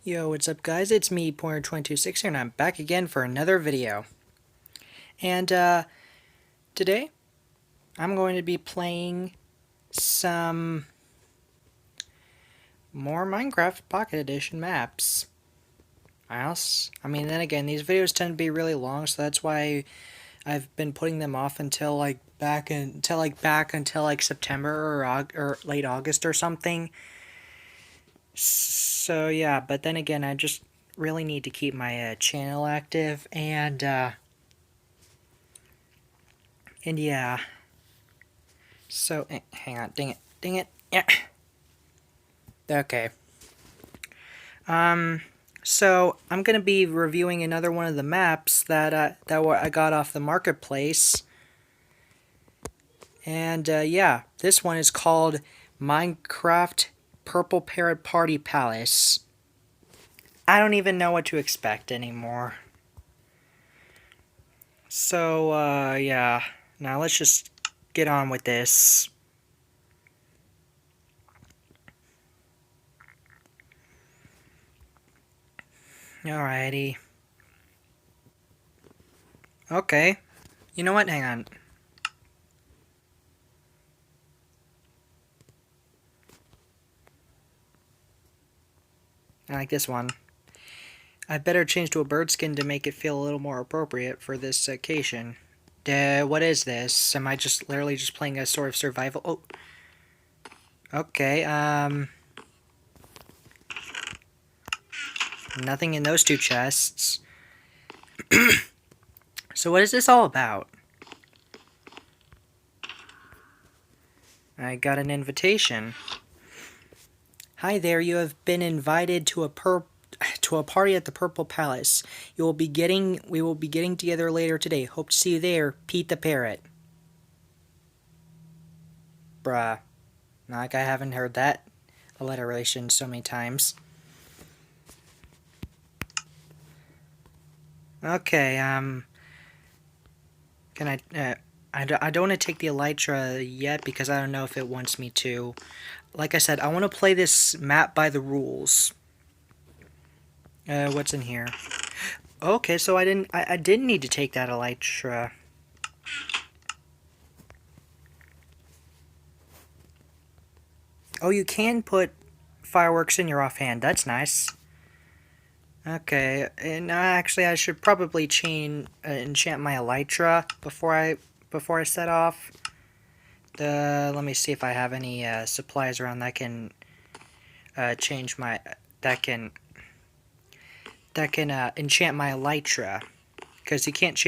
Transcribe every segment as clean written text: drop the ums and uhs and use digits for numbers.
Yo, what's up guys? It's me, Pointer226 here, and I'm back again for another video. And today, I'm going to be playing some more Minecraft Pocket Edition maps. Then again, these videos tend to be really long, so that's why I've been putting them off until back until September or late August or something. So yeah, but then again, I just really need to keep my channel active, and yeah. So hang on, dang it, yeah. Okay. So I'm gonna be reviewing another one of the maps that I got off the marketplace, and yeah, this one is called Minecraft Purple Parrot Party Palace. I don't even know what to expect anymore. So, yeah. Now let's just get on with this. Alrighty. Okay. You know what? Hang on. I like this one. I better change to a bird skin to make it feel a little more appropriate for this occasion. What is this? Am I just literally just playing a sort of survival? Oh. Okay, nothing in those two chests. So what is this all about? I got an invitation. Hi there, you have been invited to a party at the Purple Palace. We will be getting together later today. Hope to see you there, Pete the Parrot. Bruh. Like I haven't heard that alliteration so many times. Okay, can I don't want to take the elytra yet because I don't know if it wants me to. Like I said, I want to play this map by the rules. What's in here? Okay, so I didn't need to take that elytra. Oh, you can put fireworks in your offhand. That's nice. Okay, and actually I should probably enchant my elytra before I set off. Let me see if I have any supplies around that can enchant my elytra, because you can't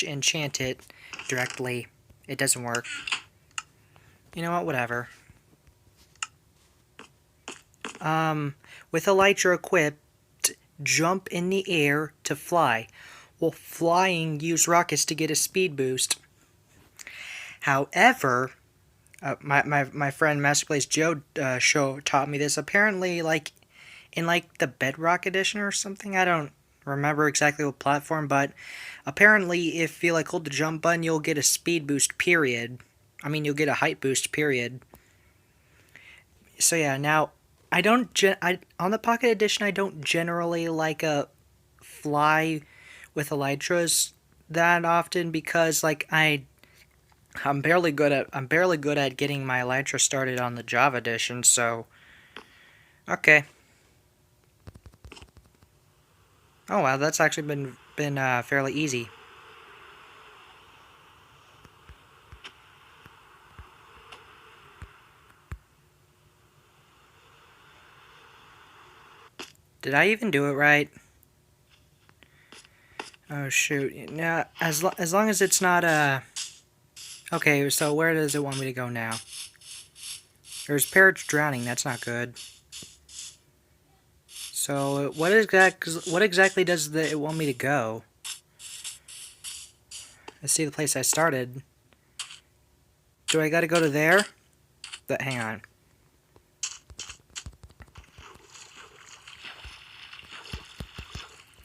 enchant it directly. It doesn't work. You know what? Whatever. With elytra equipped, jump in the air to fly. While flying, use rockets to get a speed boost. However, my friend Masterplace Joe taught me this. Apparently, in the Bedrock edition or something. I don't remember exactly what platform, but apparently, if you hold the jump button, you'll get a speed boost. Period. I mean, you'll get a height boost. Period. So yeah, now on the Pocket Edition, I don't generally fly with elytras that often because I'm barely good at getting my elytra started on the Java Edition. So okay. Oh wow, that's actually been fairly easy. Did I even do it right? Oh shoot! Now, as long as it's not okay, so where does it want me to go now? There's parrots drowning. That's not good. So what exactly does it want me to go? Let's see the place I started. Do I gotta go to there? Hang on.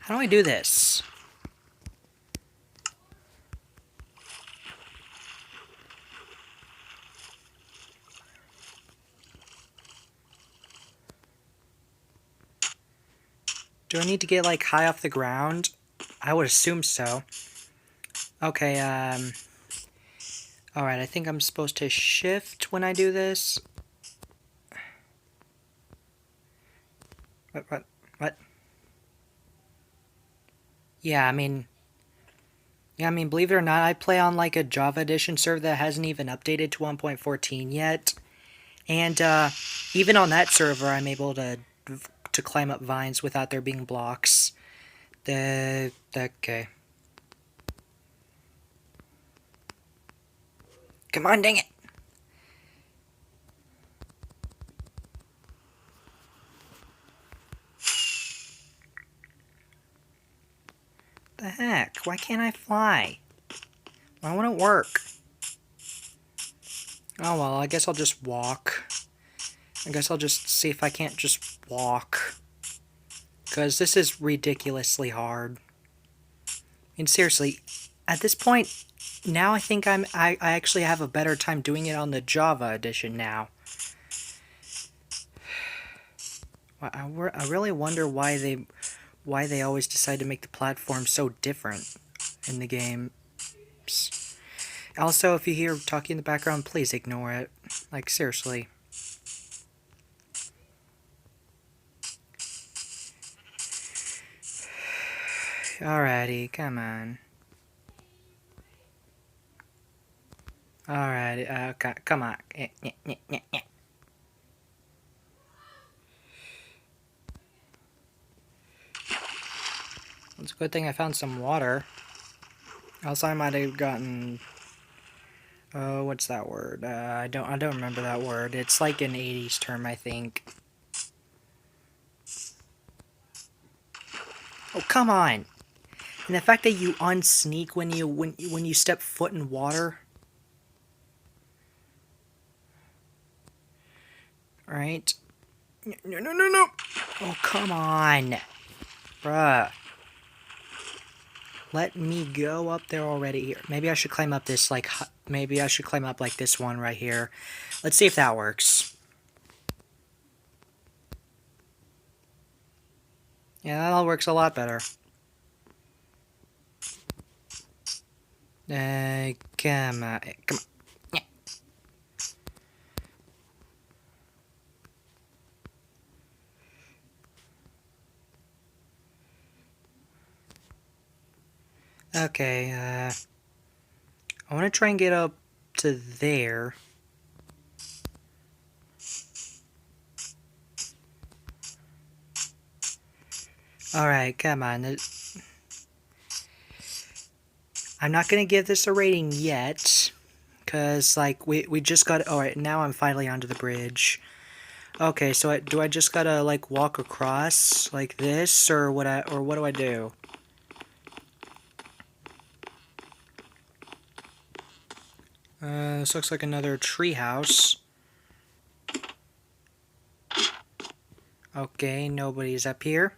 How do I do this? Do I need to get, like, high off the ground? I would assume so. Okay, alright, I think I'm supposed to shift when I do this. What? Yeah, I mean, believe it or not, I play on, like, a Java Edition server that hasn't even updated to 1.14 yet. And, even on that server, I'm able to climb up vines without there being blocks. Okay. Come on, dang it! The heck? Why can't I fly? Why won't it work? Oh well, I guess I'll just walk. I guess I'll just see if I can't just walk. Because this is ridiculously hard. And seriously, at this point, now I think I actually have a better time doing it on the Java edition now. I really wonder why they always decide to make the platform so different in the game. Also, if you hear talking in the background, please ignore it. Like, seriously. Alrighty, come on. Alrighty, okay, come on. It's a good thing I found some water. Else I might have gotten... Oh, what's that word? I don't remember that word. It's like an 80s term, I think. Oh, come on! And the fact that you unsneak when you step foot in water. Alright. No. Oh, come on. Bruh. Let me go up there already here. Maybe I should climb up this, like, maybe I should climb up like this one right here. Let's see if that works. Yeah, that all works a lot better. Come on. Yeah. Okay, I want to try and get up to there. Alright, come on. I'm not going to give this a rating yet. Because, like, we just got... Alright, now I'm finally onto the bridge. Okay, so do I just gotta, like, walk across like this? Or what do I do? This looks like another treehouse. Okay, nobody's up here.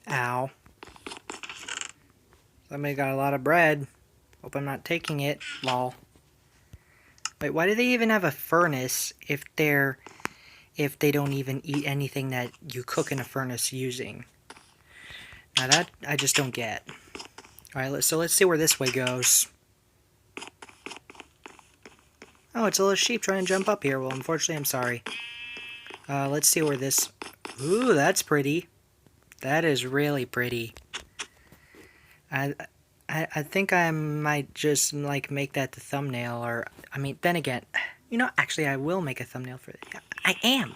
Ow. Somebody got a lot of bread. Hope I'm not taking it. Lol. Wait, why do they even have a furnace if they don't even eat anything that you cook in a furnace using? Now that I just don't get. Alright, so let's see where this way goes. Oh, it's a little sheep trying to jump up here. Well, unfortunately, I'm sorry. Let's see where this... Ooh, that's pretty. That is really pretty. I think I might just, like, make that the thumbnail, or... I mean, then again... You know, actually, I will make a thumbnail for it. I am!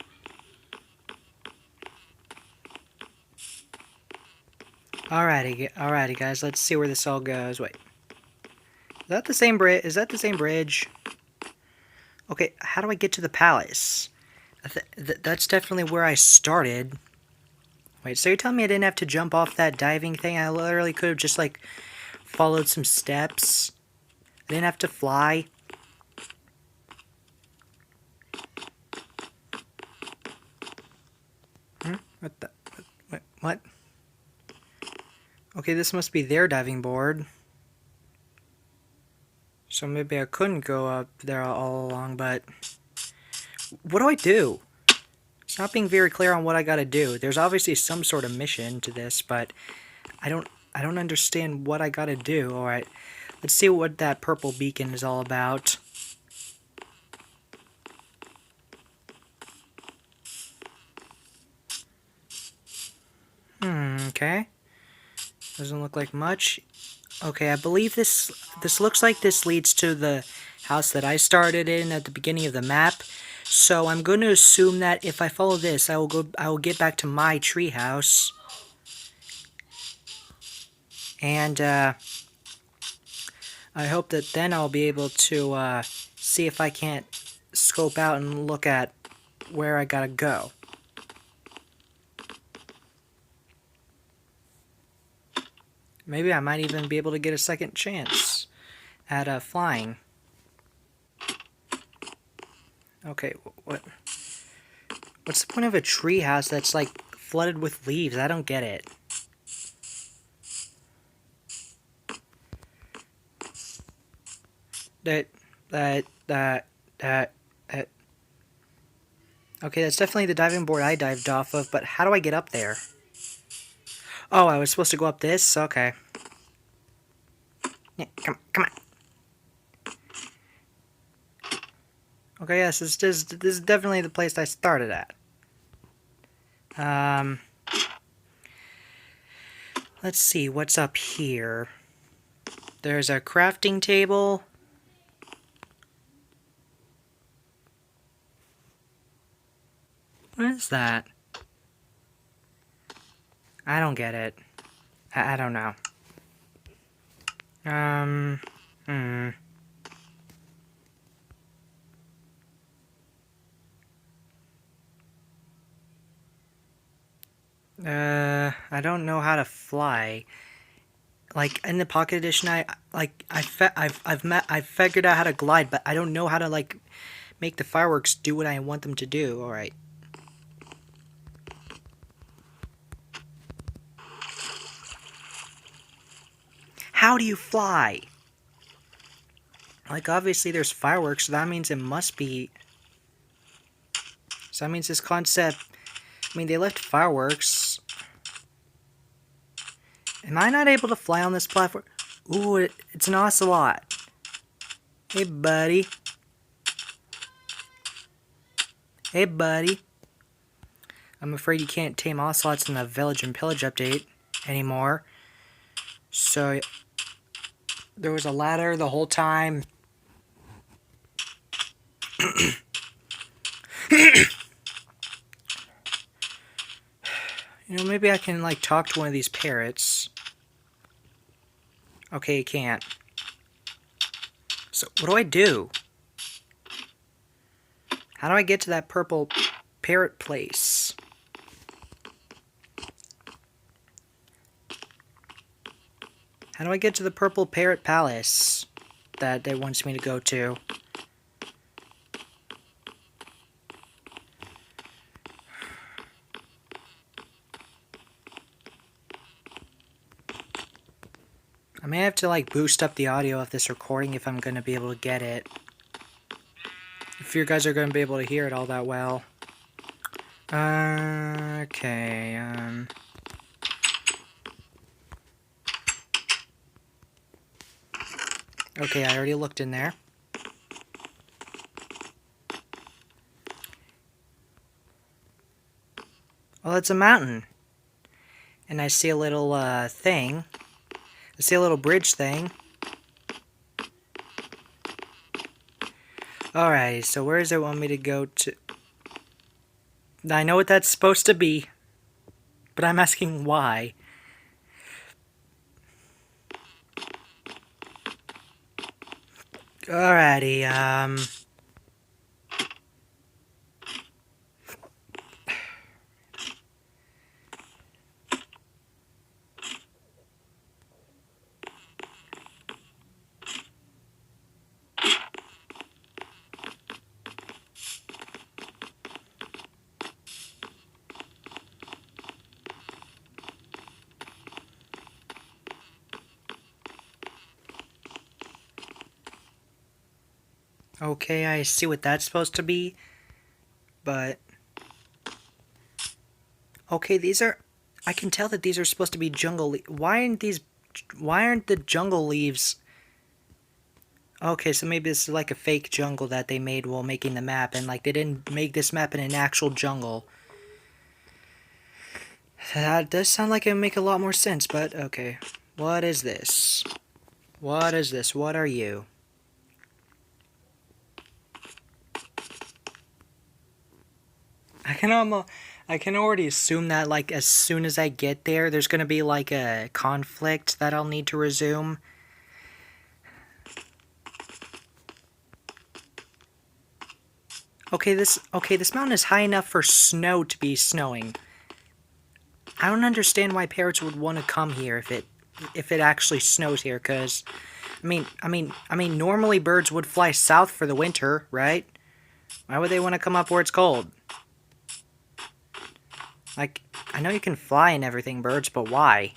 Alrighty, guys, let's see where this all goes. Wait. Is that the same bridge? Is that the same bridge? Okay, how do I get to the palace? That's definitely where I started. Wait, so you're telling me I didn't have to jump off that diving thing? I literally could have just, like, followed some steps. I didn't have to fly. What the... Wait, what? Okay, this must be their diving board. So maybe I couldn't go up there all along, but... What do I do? It's not being very clear on what I gotta do. There's obviously some sort of mission to this, but I don't understand what I gotta do. Alright, let's see what that purple beacon is all about. Okay. Doesn't look like much. Okay, I believe this looks like this leads to the house that I started in at the beginning of the map. So I'm going to assume that if I follow this, I will get back to my tree house. And I hope that then I'll be able to see if I can't scope out and look at where I gotta go. Maybe I might even be able to get a second chance at flying. Okay, what's the point of a tree house that's like flooded with leaves? I don't get it. Okay, that's definitely the diving board I dived off of, but how do I get up there? Oh, I was supposed to go up this? Okay. Yeah, come on. Okay, yes, this is definitely the place I started at. Let's see, what's up here? There's a crafting table. What is that? I don't get it. I don't know. I don't know how to fly. Like in the Pocket Edition, I've figured out how to glide, but I don't know how to like make the fireworks do what I want them to do. All right. How do you fly? Like obviously there's fireworks, so that means it must be. So that means this concept. I mean, they left fireworks. Am I not able to fly on this platform? Ooh, it's an ocelot. Hey, buddy. Hey, buddy. I'm afraid you can't tame ocelots in the Village and Pillage update anymore. So, there was a ladder the whole time. You know, maybe I can, like, talk to one of these parrots. Okay, you can't. So, what do I do? How do I get to that purple parrot place? How do I get to the purple parrot palace that it wants me to go to? I may have to like boost up the audio of this recording if I'm going to be able to get it. If you guys are going to be able to hear it all that well. Okay, Okay, I already looked in there. Well, it's a mountain. And I see a little, thing. I see a little bridge thing. Alright, so where does it want me to go to? I know what that's supposed to be. But I'm asking why. Alrighty, okay, I see what that's supposed to be. But Okay, these are... I can tell that these are supposed to be jungle... Why aren't the jungle leaves... Okay, so maybe this is like a fake jungle that they made while making the map, and like they didn't make this map in an actual jungle. That does sound like it would make a lot more sense, but okay. What is this? What is this? What are you? I can already assume that like as soon as I get there, there's gonna be like a conflict that I'll need to resume. Okay, this mountain is high enough for snow to be snowing. I don't understand why parrots would want to come here if it actually snows here, cause I mean normally birds would fly south for the winter, right? Why would they want to come up where it's cold? Like, I know you can fly and everything, birds, but why?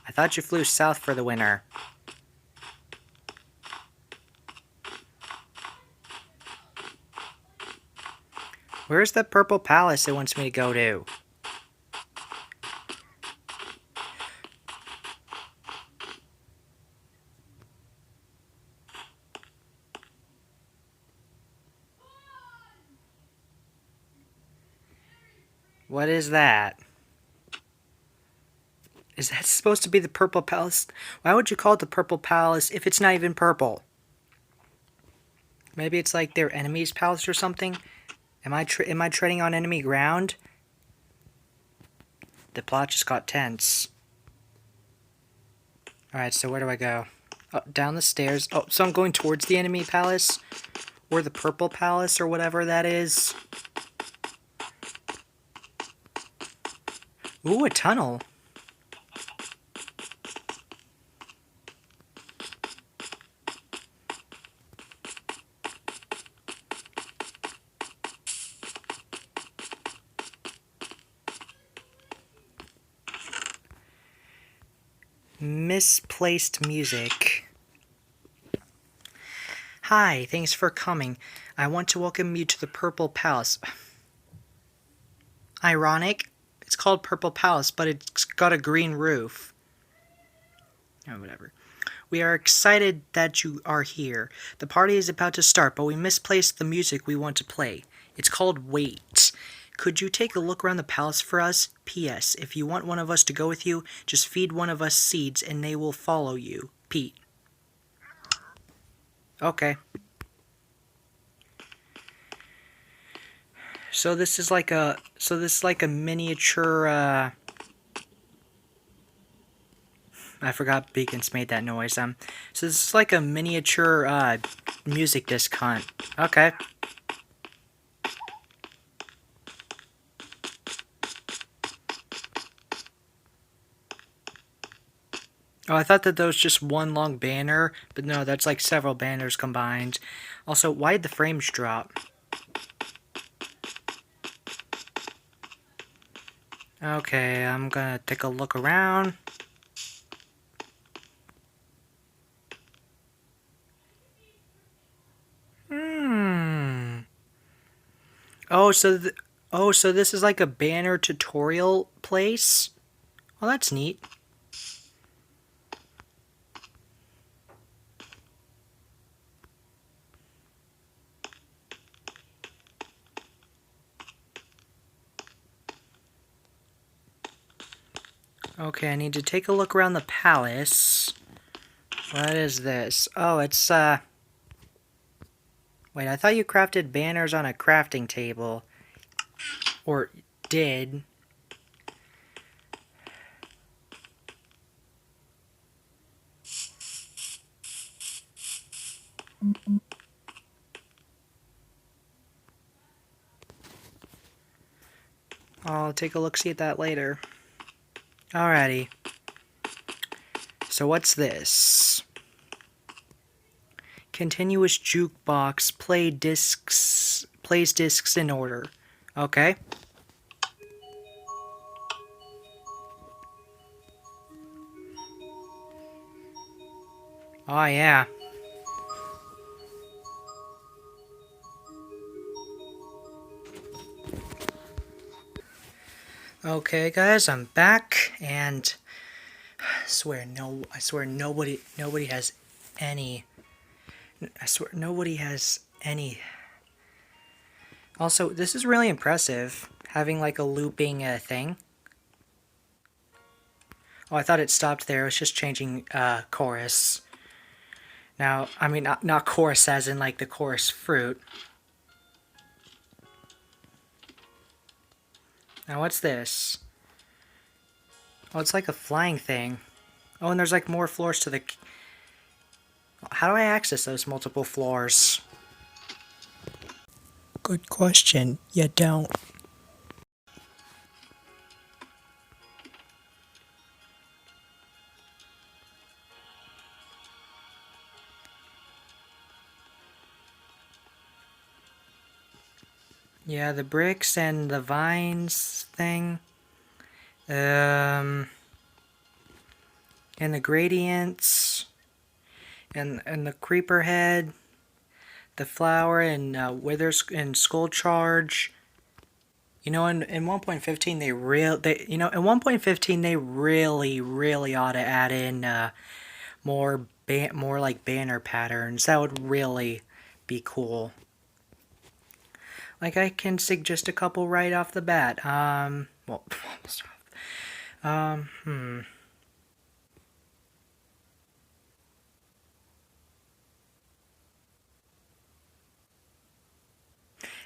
I thought you flew south for the winter. Where's the purple palace it wants me to go to? What is that? Is that supposed to be the purple palace? Why would you call it the purple palace if it's not even purple? Maybe it's like their enemy's palace or something? Am I treading on enemy ground? The plot just got tense. Alright, so where do I go? Oh, down the stairs. Oh, so I'm going towards the enemy palace? Or the purple palace, or whatever that is. Ooh, a tunnel. Misplaced music. Hi, thanks for coming. I want to welcome you to the Purple Palace. Ironic. It's called Purple Palace, but it's got a green roof. Oh, whatever. We are excited that you are here. The party is about to start, but we misplaced the music we want to play. It's called Wait. Could you take a look around the palace for us? P.S. If you want one of us to go with you, just feed one of us seeds and they will follow you. Pete. Okay. So this is like a miniature I forgot Beacons made that noise. So this is like a miniature music disc hunt. Okay. Oh, I thought that was just one long banner, but no, that's like several banners combined. Also, why did the frames drop? Okay, I'm gonna take a look around. Oh, so this is like a banner tutorial place? Well, that's neat. Okay, I need to take a look around the palace. What is this? Oh, it's, Wait, I thought you crafted banners on a crafting table. Or did. I'll take a look-see at that later. Alrighty. So what's this? Continuous jukebox, plays discs in order. Okay. Oh yeah. Okay, guys, I'm back, and I swear nobody has any. I swear nobody has any. Also, this is really impressive, having like a looping thing. Oh, I thought it stopped there. It was just changing chorus. Now, I mean, not chorus as in like the chorus fruit. Now, what's this? Oh, it's like a flying thing. Oh, and there's like more floors to the... How do I access those multiple floors? Good question. You don't. Yeah, the bricks and the vines thing. And the gradients. And the creeper head. The flower and withers and skull charge. You know, in 1.15 in 1.15 they really ought to add in more like banner patterns. That would really be cool. Like I can suggest a couple right off the bat. Well,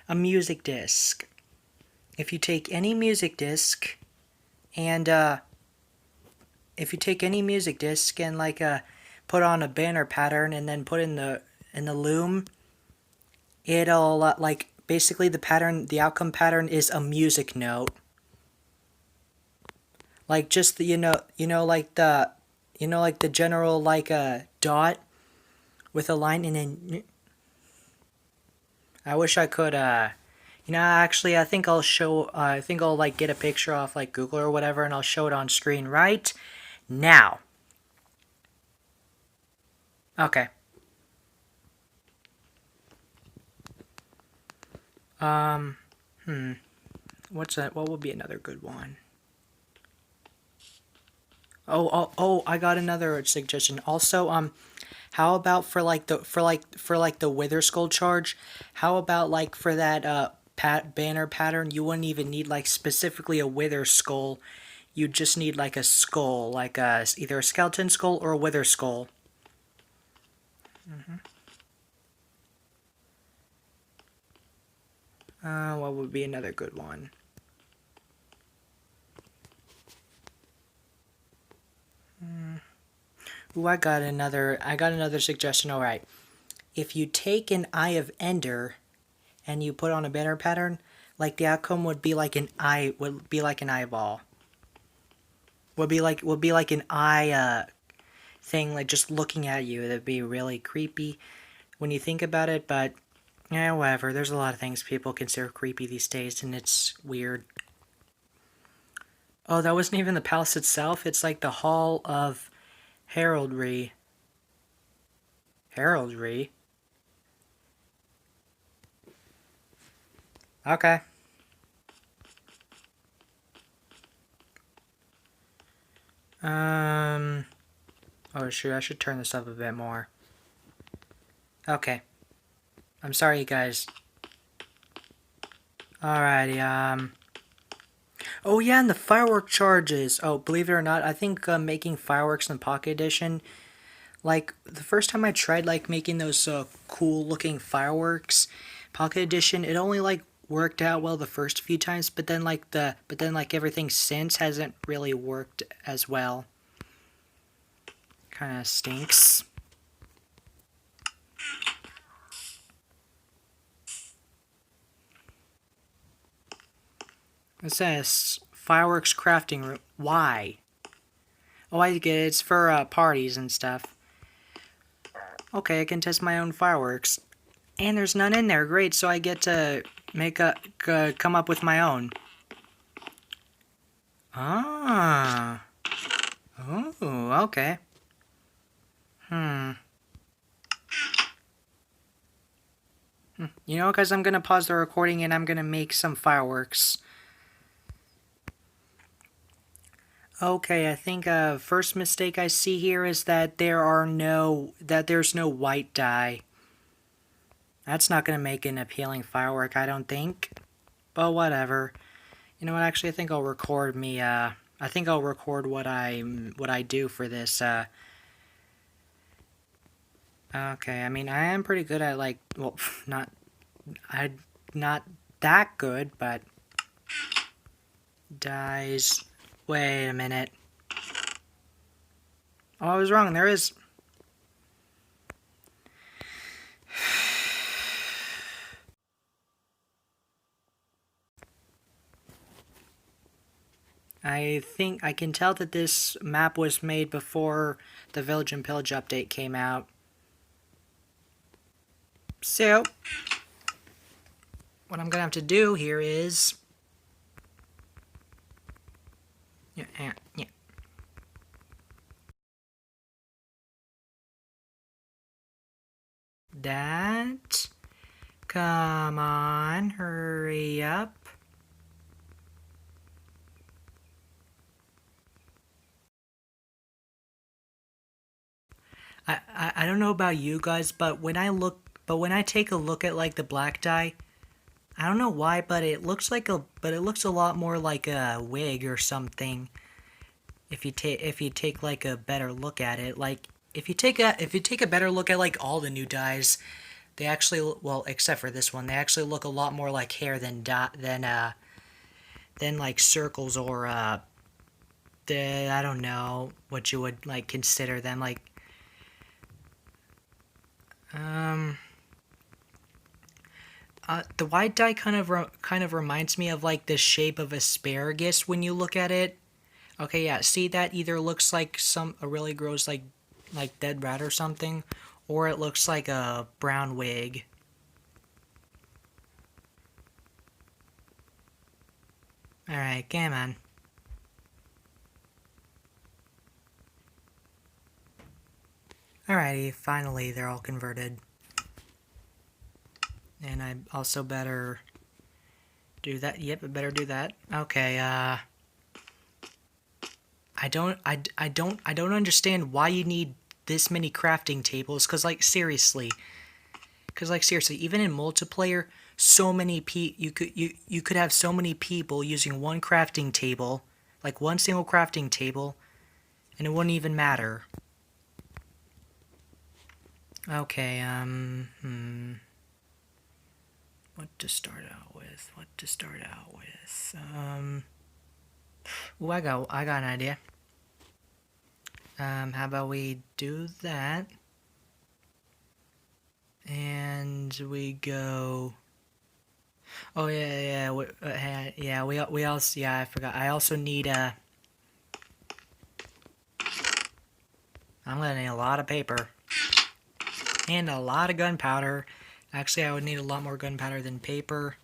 a music disc. If you take any music disc and like put on a banner pattern and then put in the loom, it'll like basically the outcome pattern is a music note. Like just the like the like the general like a dot with a line, and then I wish I could actually I think I'll show I think I'll like get a picture off like Google or whatever, and I'll show it on screen right now. Okay. What's that? What would be another good one? Oh, I got another suggestion. Also, how about for like the wither skull charge? How about like for that banner pattern, you wouldn't even need like specifically a wither skull. You just need like a skull, like either a skeleton skull or a wither skull. What would be another good one? Ooh, I got another suggestion. All right. If you take an Eye of Ender and you put on a banner pattern, like the outcome would be like an eye, would be like an eyeball. Would be like an eye thing, like just looking at you. That'd be really creepy when you think about it, but yeah, whatever. There's a lot of things people consider creepy these days, and it's weird. Oh, that wasn't even the palace itself. It's like the Hall of Heraldry. Heraldry? Okay. Oh shoot, I should turn this up a bit more. Okay. I'm sorry, you guys. Alrighty, oh yeah, and the firework charges. Oh, believe it or not, I think making fireworks in the Pocket Edition, like, the first time I tried, like, making those cool looking fireworks, Pocket Edition, it only, like, worked out well the first few times, but then, like, everything since hasn't really worked as well. Kinda stinks. It says fireworks crafting room. Why? Oh, I get it. It's for parties and stuff. Okay, I can test my own fireworks. And there's none in there. Great, so I get to come up with my own. Ah. Oh, okay. You know, guys, I'm gonna pause the recording and I'm gonna make some fireworks. Okay, I think first mistake I see here is that there's no white dye. That's not gonna make an appealing firework, I don't think. But whatever. You know what? Actually, I think I'll record me. I think I'll record what I do for this. Okay. I mean, I am pretty good at like, well, not I not that good, but dyes. Wait a minute. Oh, I was wrong. There is. I think I can tell that this map was made before the Village and Pillage update came out. So, what I'm gonna have to do here is, yeah. That. Come on, hurry up. I don't know about you guys, but when I take a look at like the black dye, I don't know why, but it looks a lot more like a wig or something. If you take like a better look at it, like if you take a better look at like all the new dyes, they actually, well, except for this one, they actually look a lot more like hair than like circles or I don't know what you would like consider them like. Um, the white dye kind of reminds me of like the shape of asparagus when you look at it. Okay, yeah, see that either looks like a really gross like dead rat or something, or it looks like a brown wig. All right, come on. Alrighty, finally they're all converted. And I also better do that. Yep, I better do that. Okay, I don't understand why you need this many crafting tables, cause like seriously, even in multiplayer, you could have so many people using one crafting table, like one single crafting table, and it wouldn't even matter. Okay, what to start out with? Ooh, I got an idea. How about we do that? And we go. Oh yeah. We also, yeah, I forgot. I also need I'm gonna need a lot of paper and a lot of gunpowder. Actually, I would need a lot more gunpowder than paper.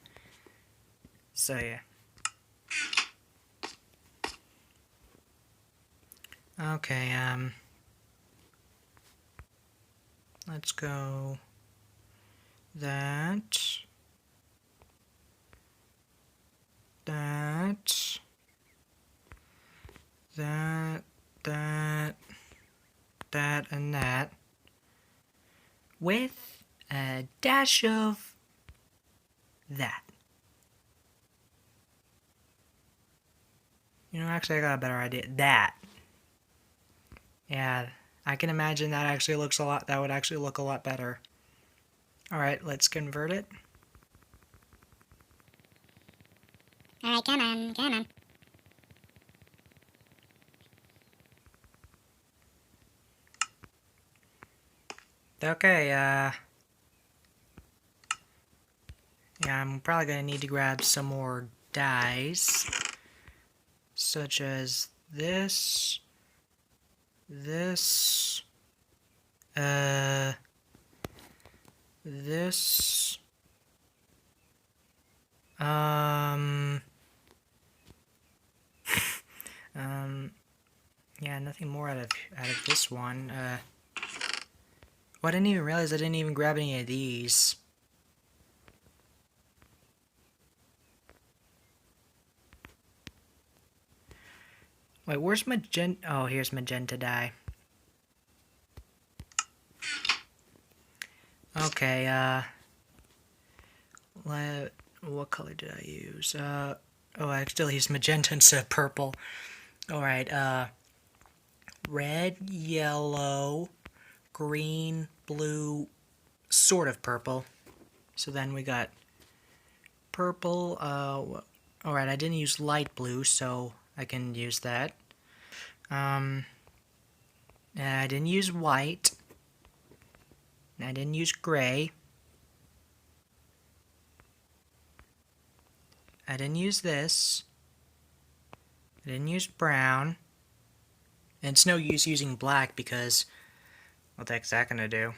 So yeah. Okay. Let's go. That. That. That. That. That and that. With a dash of that. You know, actually, I got a better idea. That. Yeah, I can imagine that would actually look a lot better. Alright, let's convert it. Alright, come on. Okay, yeah, I'm probably gonna need to grab some more dyes. Such as this, this, this, um, yeah, nothing more out of this one. Well, I didn't even realize I didn't even grab any of these. Wait, where's magenta? Oh, here's magenta dye. Okay, what color did I use? Oh, I still used magenta instead of purple. Alright, red, yellow, green, blue, sort of purple. So then we got purple, alright, I didn't use light blue, so I can use that. I didn't use white. I didn't use gray. I didn't use this. I didn't use brown. And it's no use using black because what the heck's that gonna do?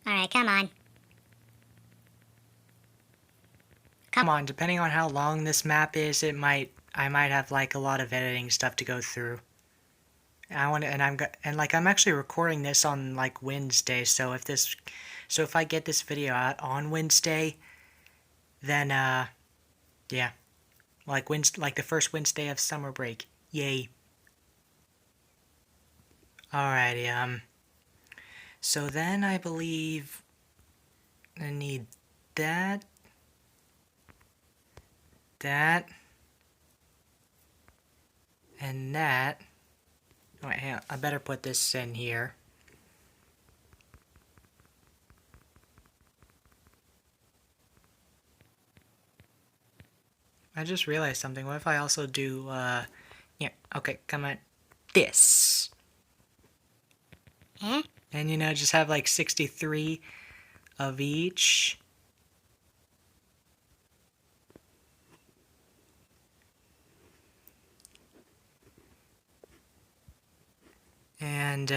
Alright, come on. Come on, depending on how long this map is, I might have like a lot of editing stuff to go through. I'm actually recording this on like Wednesday, so if I get this video out on Wednesday, then yeah, like the first Wednesday of summer break. Yay. Alrighty, so then I believe I need that, and that. Oh, wait, hang on. I better put this in here. I just realized something. What if I also do, yeah, okay, come on, this. Huh? And, you know, just have like 63 of each. And,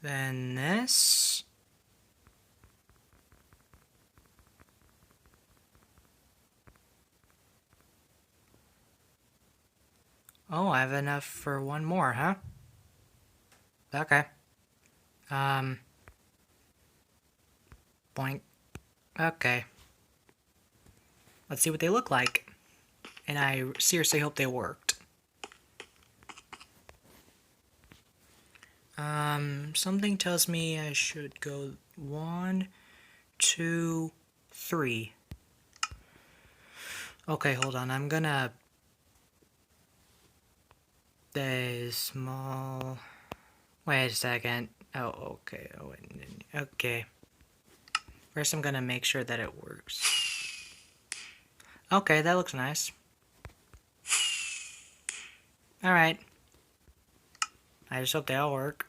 then this. Oh, I have enough for one more, huh? Okay. Boink. Okay. Let's see what they look like. And I seriously hope they worked. Something tells me I should go 1, 2, 3. Okay, hold on. I'm gonna... The small... Wait a second. Oh, okay. Oh, okay. First, I'm gonna make sure that it works. Okay, that looks nice. Alright. I just hope they all work.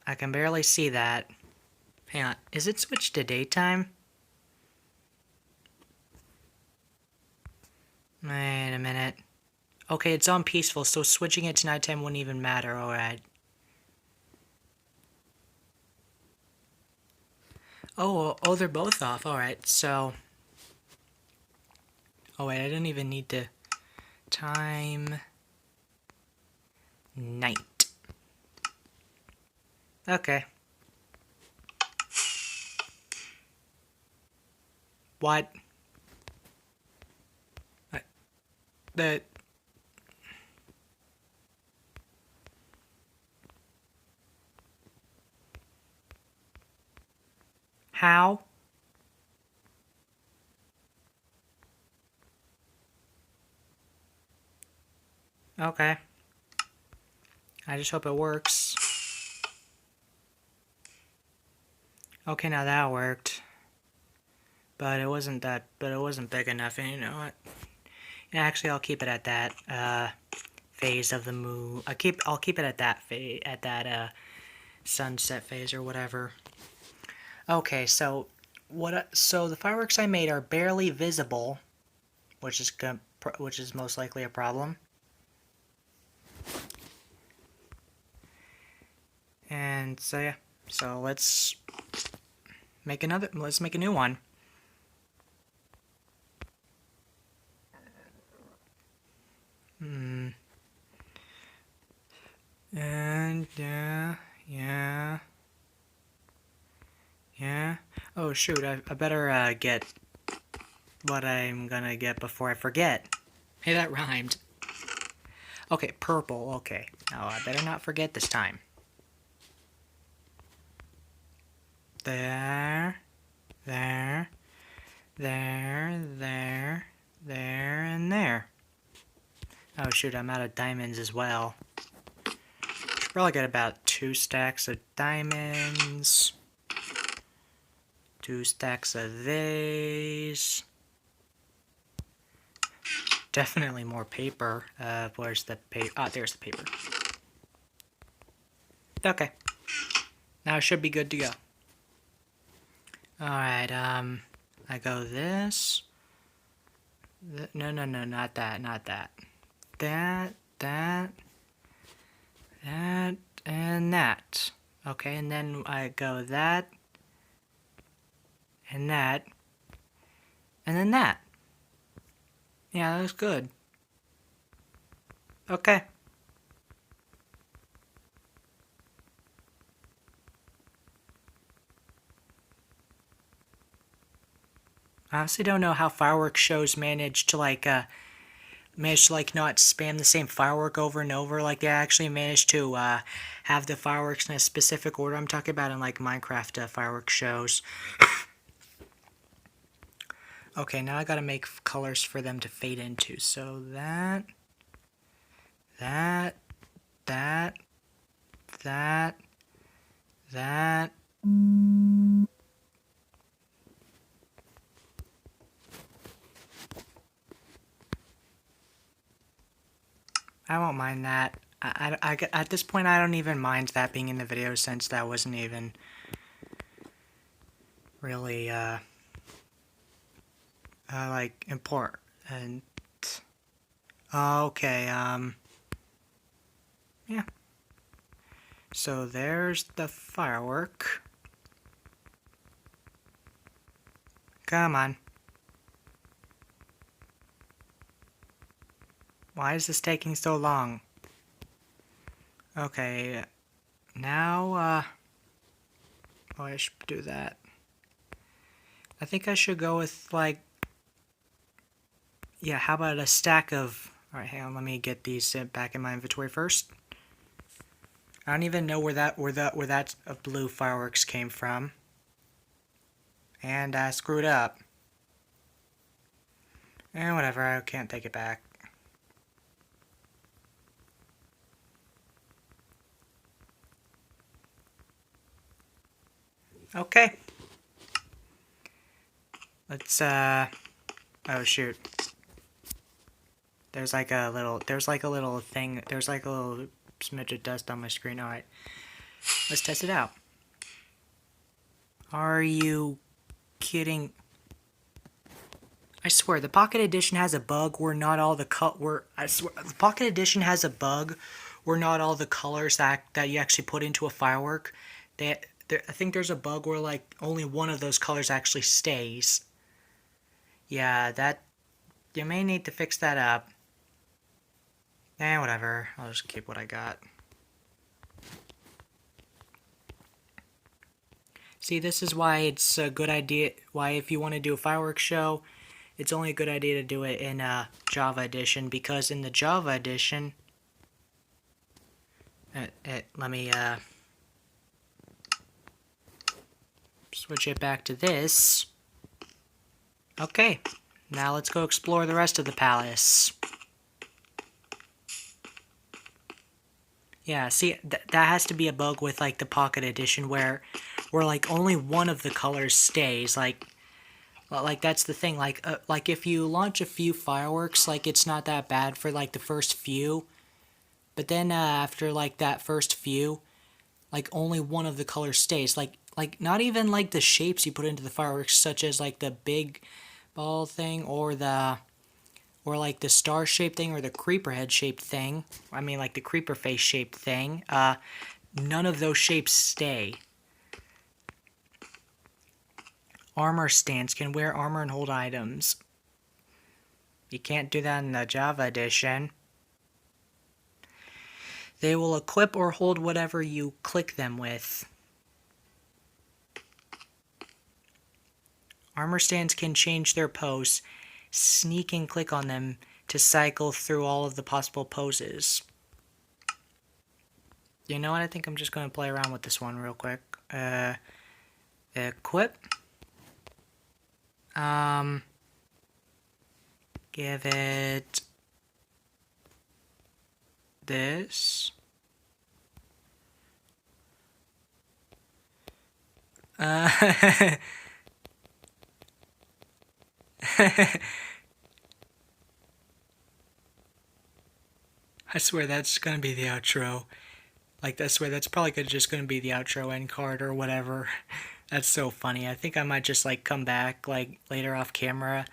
I can barely see that. Hang on. Is it switched to daytime? Wait a minute. Okay, it's on peaceful, so switching it to nighttime wouldn't even matter. Alright. Oh, they're both off. Alright, so... Oh, wait, I didn't even need to... Time... Night. Okay. What? The... How? Okay. I just hope it works. Okay, now that worked. But it wasn't big enough, and you know what? Yeah, actually, I'll keep it at that, phase of the moon. I'll keep it at that sunset phase or whatever. Okay, so so the fireworks I made are barely visible, which is most likely a problem. And so yeah, so let's make a new one. And yeah. Yeah? Oh shoot, I better get what I'm gonna get before I forget. Hey, that rhymed. Okay, purple, okay. Now I better not forget this time. There, there, there, there, there, and there. Oh shoot, I'm out of diamonds as well. Should probably get about 2 stacks of diamonds. 2 stacks of these. Definitely more paper. Where's the paper? Ah, there's the paper. Okay. Now it should be good to go. Alright, I go this. No, not that, not that. That, and that. Okay, and then I go that, and that, and then that. Yeah, that's good. Okay. I honestly don't know how fireworks shows manage to like not spam the same firework over and over. Like they actually manage to have the fireworks in a specific order. I'm talking about in like Minecraft fireworks shows. Okay, now I gotta make colors for them to fade into. So that, that, that, that, that. I won't mind that. At this point, I don't even mind that being in the video since that wasn't even really, like, important. Okay, yeah. So there's the firework. Come on. Why is this taking so long? Okay, now, oh, I should do that. I think I should go with, like, yeah, how about a stack of... Alright, hang on, let me get these back in my inventory first. I don't even know where that blue fireworks came from. And I screwed up. And whatever, I can't take it back. Okay. Let's, oh shoot. There's like a little thing, there's like a little smidge of dust on my screen. Alright. Let's test it out. Are you kidding? I swear, the Pocket Edition has a bug where not all the I swear, the Pocket Edition has a bug where not all the colors that you actually put into a firework, I think there's a bug where like only one of those colors actually stays. Yeah, you may need to fix that up. Whatever. I'll just keep what I got. See, this is why it's a good idea. Why, if you want to do a fireworks show, it's only a good idea to do it in Java Edition, because in the Java Edition, let me switch it back to this. Okay, now let's go explore the rest of the palace. Yeah, see, that has to be a bug with like the Pocket Edition where like only one of the colors stays. Like that's the thing. Like if you launch a few fireworks, like it's not that bad for like the first few, but then after like that first few, like only one of the colors stays. Like not even like the shapes you put into the fireworks, such as like the big ball thing or like the star shaped thing or the creeper head shaped thing. I mean like the creeper face shaped thing. None of those shapes stay. Armor stands can wear armor and hold items. You can't do that in the Java Edition. They will equip or hold whatever you click them with. Armor stands can change their pose. Sneak and click on them to cycle through all of the possible poses. You know what? I think I'm just going to play around with this one real quick. Equip. Give it this. I swear that's gonna be the outro. Like, I swear that's probably just gonna be the outro end card or whatever. That's so funny. I think I might just, like, come back, like, later off camera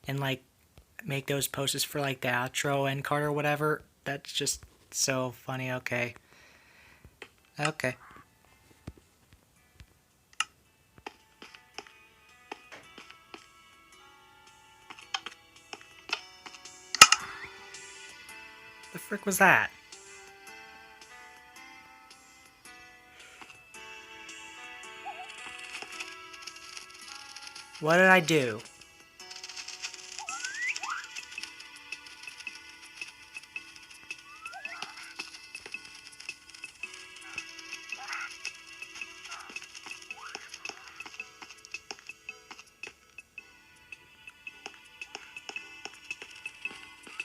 and, like, make those poses for, like, the outro end card or whatever. That's just so funny. Okay. Okay. The frick was that? What did I do?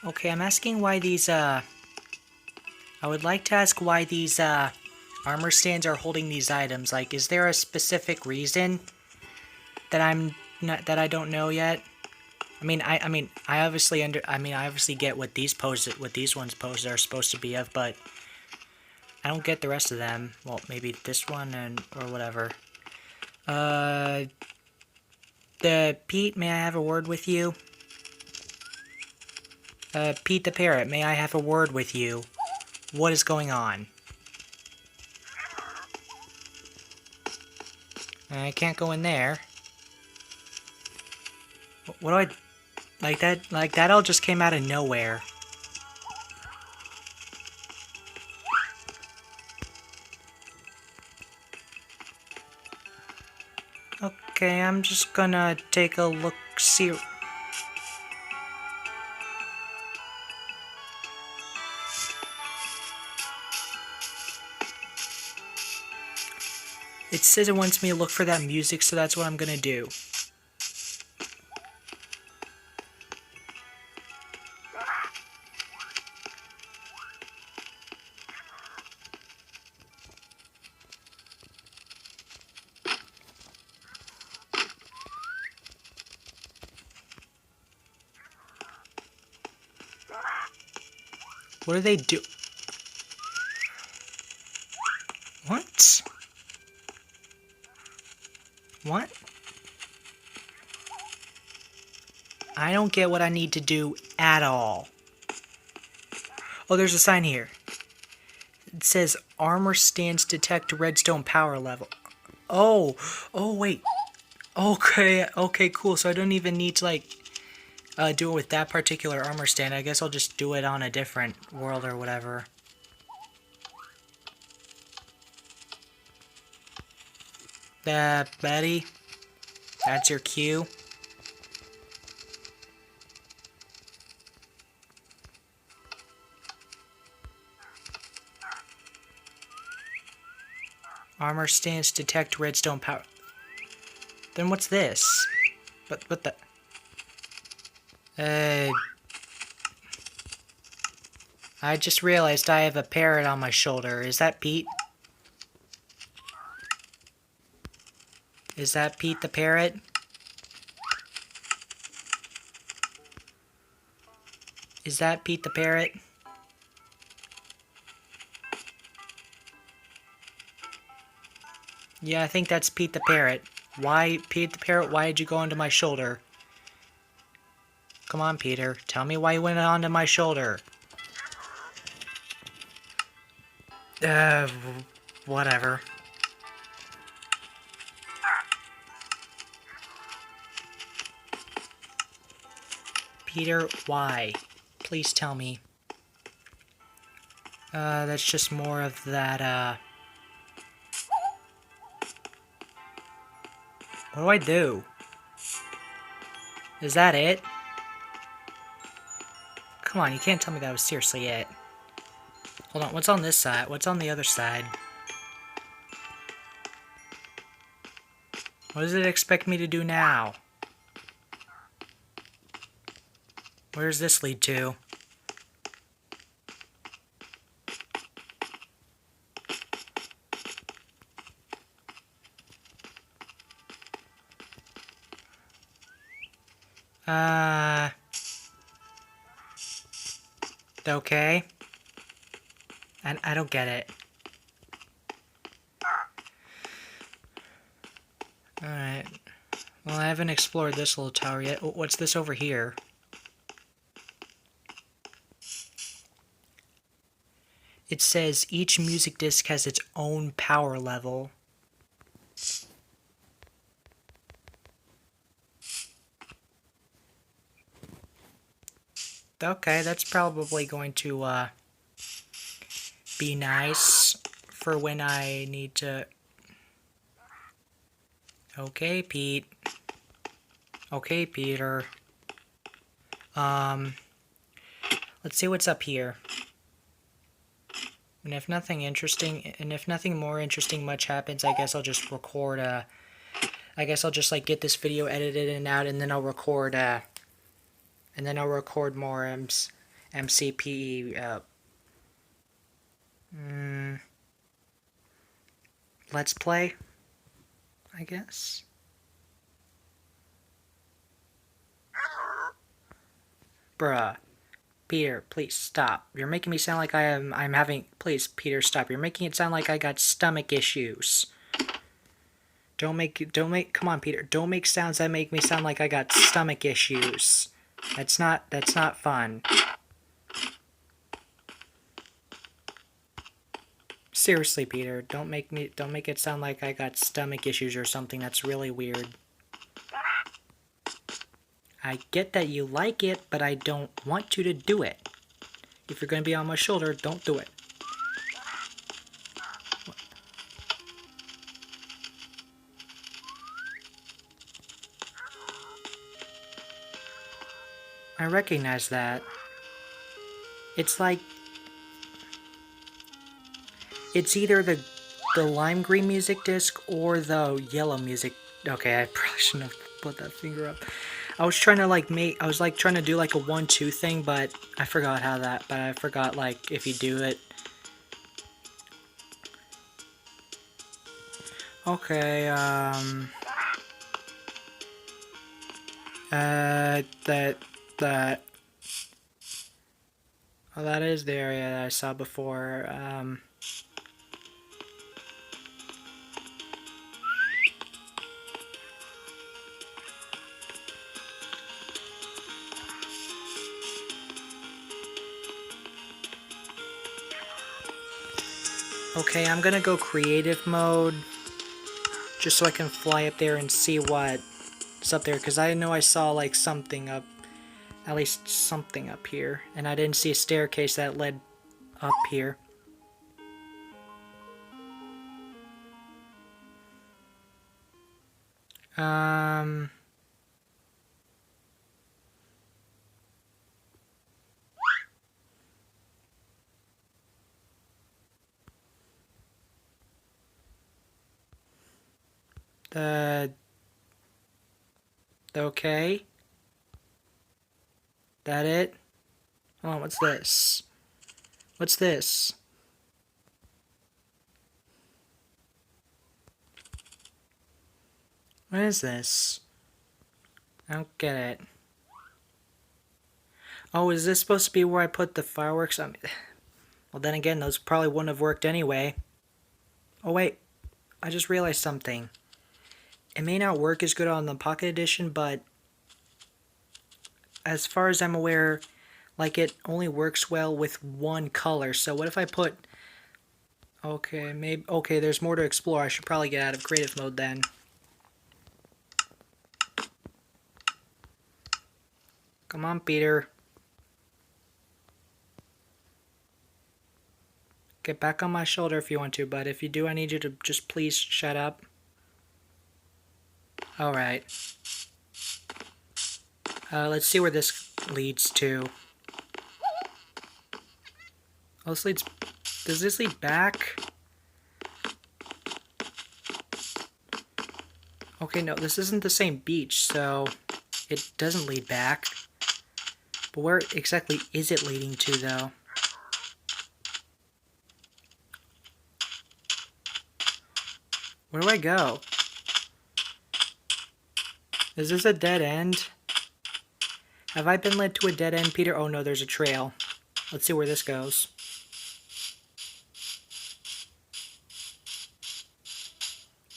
Okay, I'm asking why these, I would like to ask why these, armor stands are holding these items. Like, is there a specific reason that I don't know yet? I obviously get what these ones poses are supposed to be of, but I don't get the rest of them. Well, maybe this one or whatever. Pete, may I have a word with you? Pete the Parrot, may I have a word with you? What is going on? I can't go in there. What do I... Like that all just came out of nowhere. Okay, I'm just gonna take a look, see... It says it wants me to look for that music, so that's what I'm gonna do. What do they do? What? What? I don't get what I need to do at all. Oh, there's a sign here. It says armor stands detect redstone power level. Oh, wait. Okay, cool. So I don't even need to, like, do it with that particular armor stand. I guess I'll just do it on a different world or whatever. Betty, that's your cue. Armor stands detect redstone power. Then what's this? What the? I just realized I have a parrot on my shoulder. Is that Pete? Is that Pete the Parrot? Is that Pete the Parrot? Yeah, I think that's Pete the Parrot. Why, Pete the Parrot, why did you go onto my shoulder? Come on, Peter. Tell me why you went onto my shoulder. Whatever. Peter, why? Please tell me. That's just more of that, What do I do? Is that it? Come on, you can't tell me that was seriously it. Hold on, what's on this side? What's on the other side? What does it expect me to do now? Where does this lead to? Okay. I don't get it. Alright. Well, I haven't explored this little tower yet. What's this over here? It says each music disc has its own power level. Okay, that's probably going to be nice for when I need to... Okay, Pete. Okay, Peter. Let's see what's up here. And if nothing more interesting much happens, I guess I'll just record I guess I'll just like get this video edited and out, and then I'll record more MCPE Let's Play, I guess. Bruh. Peter, please stop. You're making me sound like I'm having... Please, Peter, stop. You're making it sound like I got stomach issues. Don't make... Come on, Peter. Don't make sounds that make me sound like I got stomach issues. That's not fun. Seriously, Peter, don't make it sound like I got stomach issues or something. That's really weird. I get that you like it, but I don't want you to do it. If you're going to be on my shoulder, don't do it. I recognize that. It's like... It's either the lime green music disc or the yellow music... Okay, I probably shouldn't have put that finger up. I was trying to like trying to do like a 1-2 thing, but I forgot I forgot like if you do it. Okay, that oh, that is the area that I saw before. Okay, I'm gonna go creative mode, just so I can fly up there and see what's up there, because I know I saw like something up, at least something up here, and I didn't see a staircase that led up here. Okay. That it? Oh, what's this? What's this? What is this? I don't get it. Oh, is this supposed to be where I put the fireworks? I mean, well, then again, those probably wouldn't have worked anyway. Oh, wait. I just realized something. It may not work as good on the Pocket Edition, but as far as I'm aware, like, it only works well with one color. So what if I put... Okay, maybe... Okay, there's more to explore. I should probably get out of creative mode then. Come on, Peter. Get back on my shoulder if you want to, but if you do, I need you to just please shut up. Alright. Let's see where this leads to. Oh, this leads... Does this lead back? Okay, no, this isn't the same beach, so it doesn't lead back. But where exactly is it leading to, though? Where do I go? Is this a dead end? Have I been led to a dead end, Peter? Oh no, there's a trail. Let's see where this goes.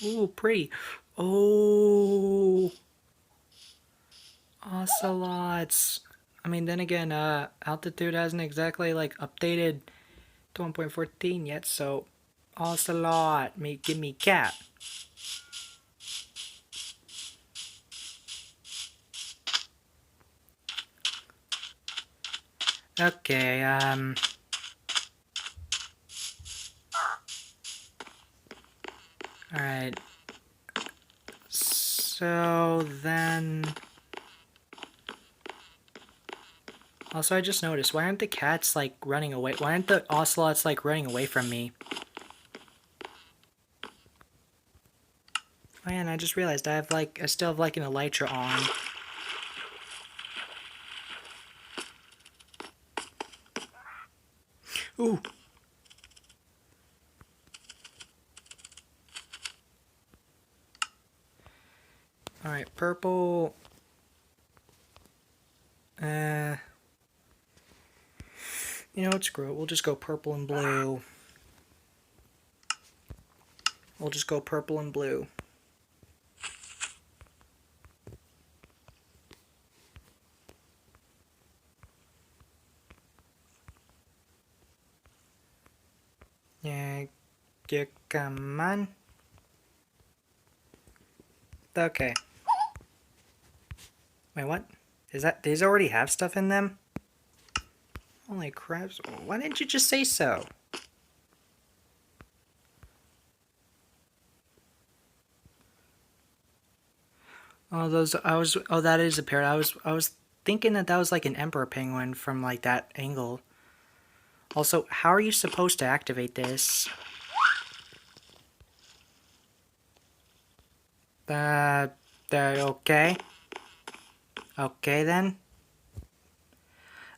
Ooh, pretty. Oh, ocelots. I mean, then again, altitude hasn't exactly like updated to 1.14 yet, so ocelot, give me cat. Okay, alright. So then... Also, I just noticed, why aren't the cats, like, running away? Why aren't the ocelots, like, running away from me? Oh yeah, and I just realized I still have, like, an elytra on. Ooh! Alright, purple... You know what, screw it. We'll just go purple and blue. We'll just go purple and blue. Yeah, come on. Okay. Wait, what? Is that... These already have stuff in them? Holy crap. Why didn't you just say so? Oh, oh, that is a parrot. I was thinking that was like an emperor penguin from like that angle. Also, how are you supposed to activate this? Okay. Okay then.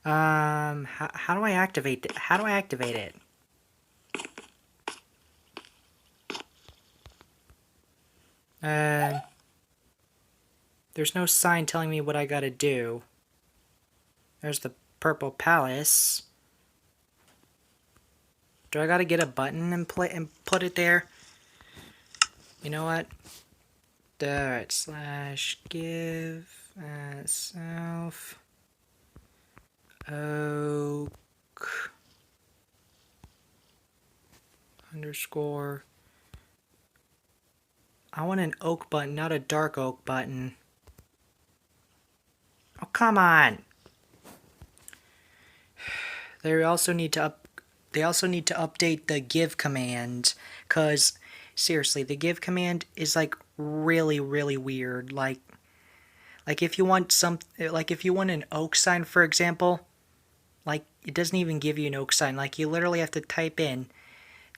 How do I activate it? How do I activate it? There's no sign telling me what I gotta do. There's the purple palace. Do I gotta get a button and put it there? You know what? Alright, slash give self oak underscore. I want an oak button, not a dark oak button. Oh, come on. They also need to update the give command, cuz seriously, the give command is like really weird. Like if you want if you want an oak sign, for example, like it doesn't even give you an oak sign. Like you literally have to type in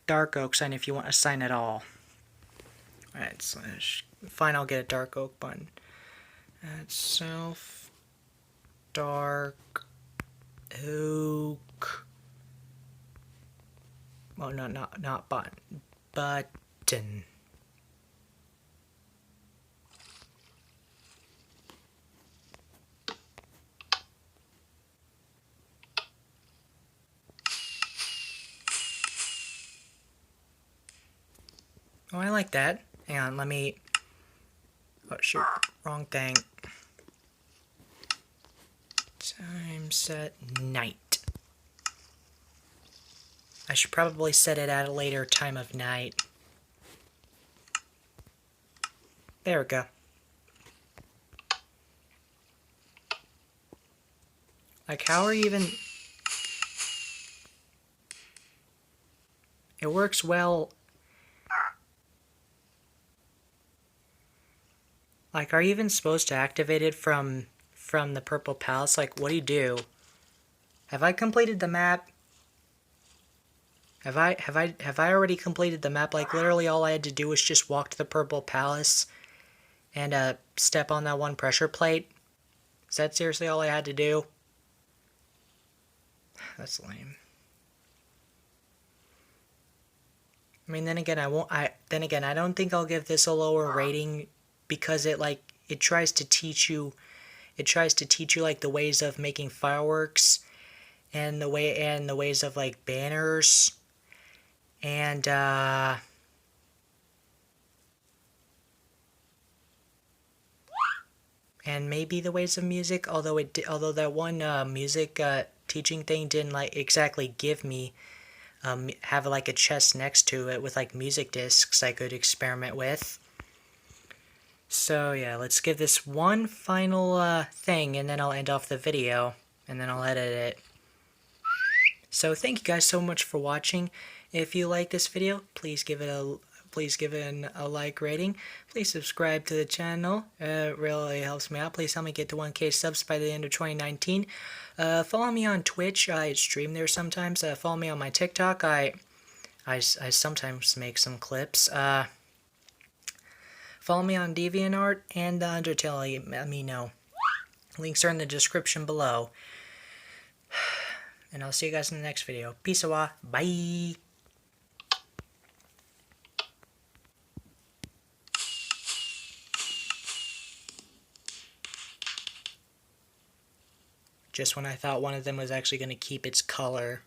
dark oak sign if you want a sign at all. Alright, slash fine, I'll get a dark oak button. Add self dark oak. Oh, not button. Button. Oh, I like that. Hang on, let me... Oh, shoot. Wrong thing. Time set night. I should probably set it at a later time of night. There we go. Like, how are you even... It works well... Like, are you even supposed to activate it from from the Purple Palace. Like, what do you do? Have I completed the map? Have I already completed the map? Like, literally all I had to do was just walk to the Purple Palace and step on that one pressure plate. Is that seriously all I had to do? That's lame. I mean, then again, I don't think I'll give this a lower rating because it tries to teach you like the ways of making fireworks and the ways of like banners and and maybe the ways of music, although that one music teaching thing didn't like exactly give me have like a chest next to it with like music discs I could experiment with. So yeah, let's give this one final thing and then I'll end off the video and then I'll edit it. So thank you guys so much for watching. If you like this video, please give it a like rating. Please subscribe to the channel. It really helps me out. Please help me get to 1K subs by the end of 2019. Follow me on Twitch. I stream there sometimes. Follow me on my TikTok. I sometimes make some clips. Follow me on DeviantArt and Undertale. Let me know. Links are in the description below. And I'll see you guys in the next video. Peace out. Bye. Just when I thought one of them was actually going to keep its color.